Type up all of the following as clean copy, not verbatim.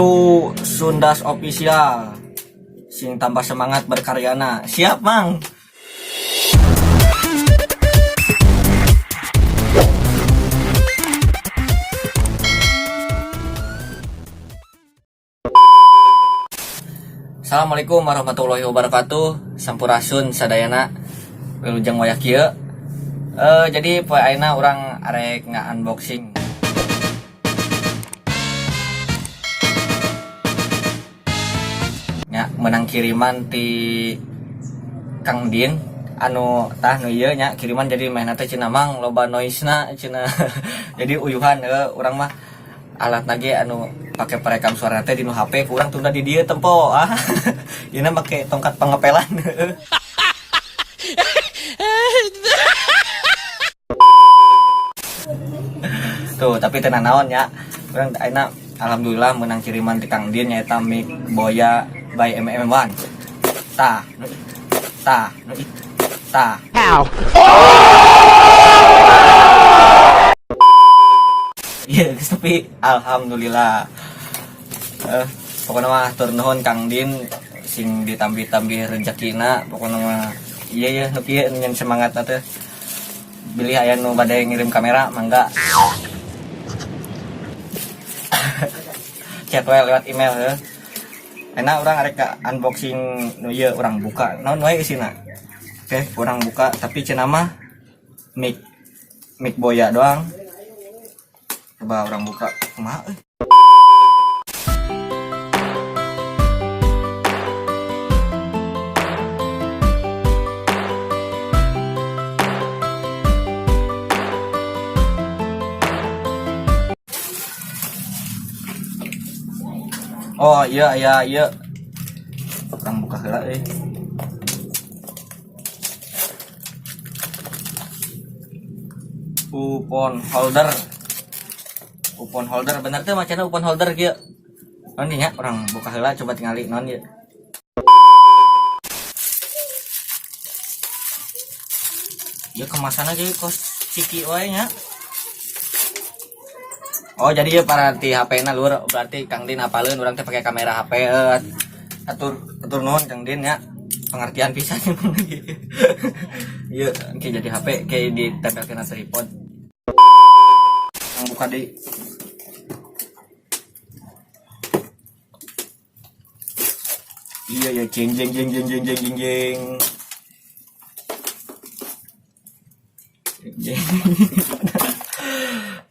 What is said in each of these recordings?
Tu Sundas Official sing tambah semangat berkaryana. Siap, Mang. Assalamualaikum warahmatullahi wabarakatuh. Sampurasun sadayana wilujeng wayah kieu. Jadi poe ayeuna urang arek nga-unboxing nya menang kiriman ti Kang Din anu tah nu ieu nya kiriman jadi mainna teh cenah Mang loba noise-na cenah. Jadi uyuhan urang mah alat nage anu pakai perekam suara teh di nu HP kurang tunda di dieu tempo ieu make tongkat pengepelan. Tuh tapi tenan naon ya urang ayeuna alhamdulillah menang kiriman ti Kang Din nyaeta mic Boya by MM1 tah ow. Iya tapi alhamdulillah pokoknya mah tur nuhun Kang Din sing ditambih-tambih rezekina pokoknya mah iya nu kieu nyen semangatna teh bilih aya nu bade ngirim kamera mangga chat we lewat email ya. Enak urang arek ka unboxing nu ieu urang buka naon wae isina. Oke, urang buka tapi cenah mah mic Boya doang. Coba orang buka kumaha euy. Oh iya. Orang buka heula euy. Upon holder bener teh macana upon holder kieu. Naon nya orang buka heula coba tingali naon ieu. Ieu kemasanna jadi kos ciki wae nya. Oh jadi ya para ti HP-na lur berarti Kang Din apaleun urang teh pakai kamera HP. Atur nuhun Kang Din nya. Pengertian pisan gitu. Ieu engke jadi HP kayak ditempelkeun tripod. Yang buka di iya ya jeng.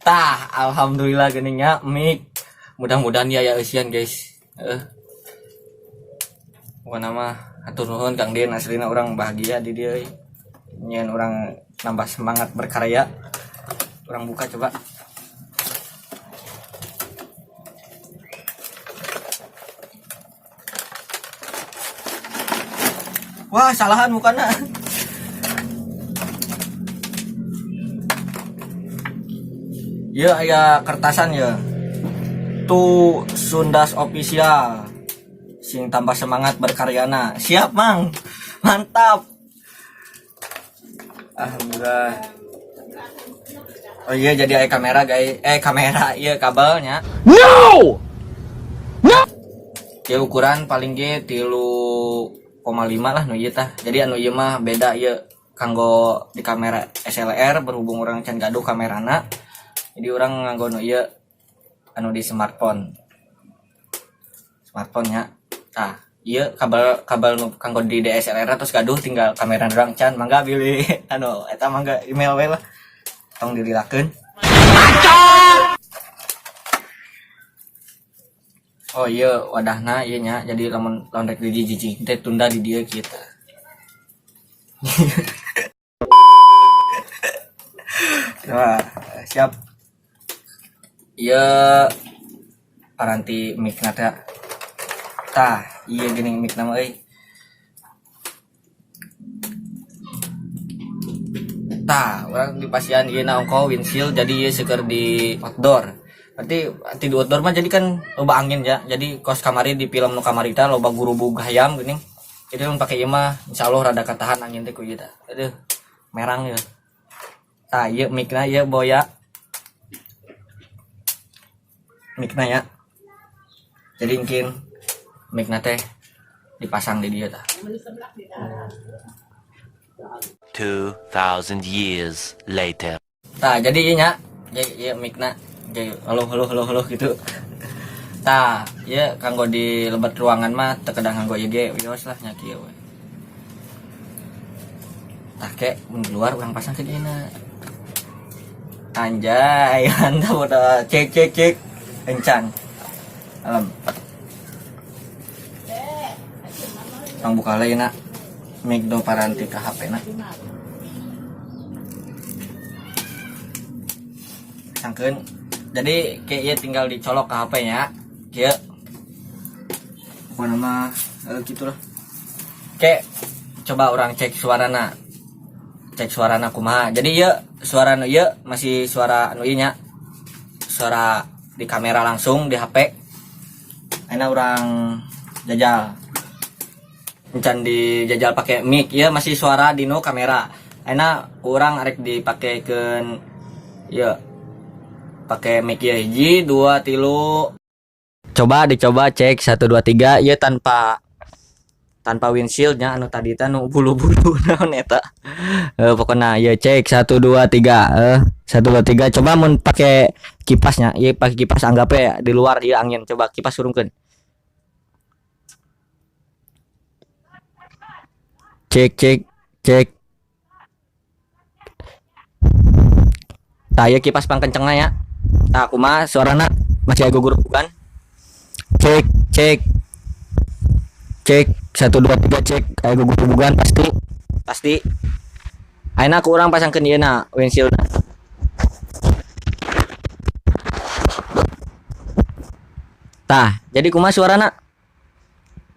Tah, alhamdulillah geningnya mic. Mudah-mudahan ya eusian guys. Pokona mah hatur nuhun Kang Din aslina urang bahagia di dieu. Nyen urang nambah semangat berkarya. Urang buka coba. Wah, salahan mukana. Ya aya kertasan ya. Tu Sundas Official sing tambah semangat berkaryana. Siap, Mang. Mantap. Alhamdulillah. Oh iya jadi aya kamera guys. Kamera ieu kabelnya. No. Ieu ukuran paling ge 3,5 lah nu ieu tah. Jadi anu ieu mah beda ieu kanggo di kamera SLR berhubung urang can gaduh kamerana. Jadi orang nganggo nu ieu anu di smartphone nya. Tah, ieu kabel nu kanggo di DSLR terus gaduh tinggal kamera urang can mangga pilih anu eta mangga email we lah. Tong dirilakeun. Oh iya wadahna ieu nya jadi lamun rek dijijing teh tunda di dieu kitu. Wah, siap. Iya paranti mic nata tah iya gini mic nama euy tah urang di pasian ieu naongko windshield jadi ieu seukeur di outdoor berarti di outdoor mah jadi kan loba angin ya jadi kos kamari di film nu kamarita loba gurubug hayam geuning jadi mun pake ieu mah insyaallah rada katahan angin teh ku ieu tah aduh merang ya tah ieu micna ieu Boya micna ya Jadi mungkin mic teh dipasang di dia tah. 2000 years later. Tah jadi ieu nya ya mic jadi halo gitu. Tah ya kanggo di lebat ruangan mah terkadang kanggo ieu ge wios lah nya kieu we. Tah ke mun keluar urang pasang ke dieuna. Anjay, anda udah cek encan. Alam. Tang buka lagi nak. Mic do paranti ke HP nak. Sangkeun. Jadi kayak ya tinggal dicolok ke HP-nya. Kieu. Apa nama gitulah. Kayak coba orang cek suarana. Cek suarana kumaha. Jadi ya suara nu ieu masih suara anu ieu nya. Suara di kamera langsung di HP. Ayeuna urang jajal. Encan dijajal pakai mic ya masih suara dino kamera. Ayeuna urang arek dipakekeun ya pakai mic ya hiji 2 3. Dicoba cek 1 2 3 ya tanpa windshieldnya anu tadi teh nu bulu-bulu naon eta. Pokoknya ya cek 1 2 3 1 2 3 coba mun pakai kipasnya ya pakai kipas anggap ya di luar ya angin coba kipas surungkeun. Cek. Tah ya kipas pangkencengna ya. Tah kumaha suarana masih aya gugurugan. Cek 1 2 3 cek aya gugurugan pasti. Ayeuna ku urang pasangkeun ieu na windshieldna. Tah, jadi kumaha suarana?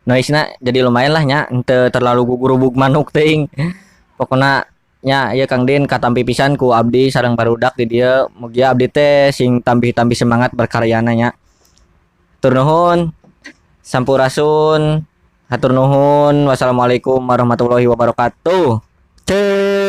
Noise-na jadi lumayan lah nya, henteu terlalu gugurubug manuk teuing. Pokona nya ieu Kang Din katampi pisan ku abdi sareng barudak di dieu. Mugi abdi teh sing tambih-tambih semangat berkaryana nya. Hatur nuhun. Sampurasun. Hatur nuhun. Wassalamualaikum warahmatullahi wabarakatuh. Cek.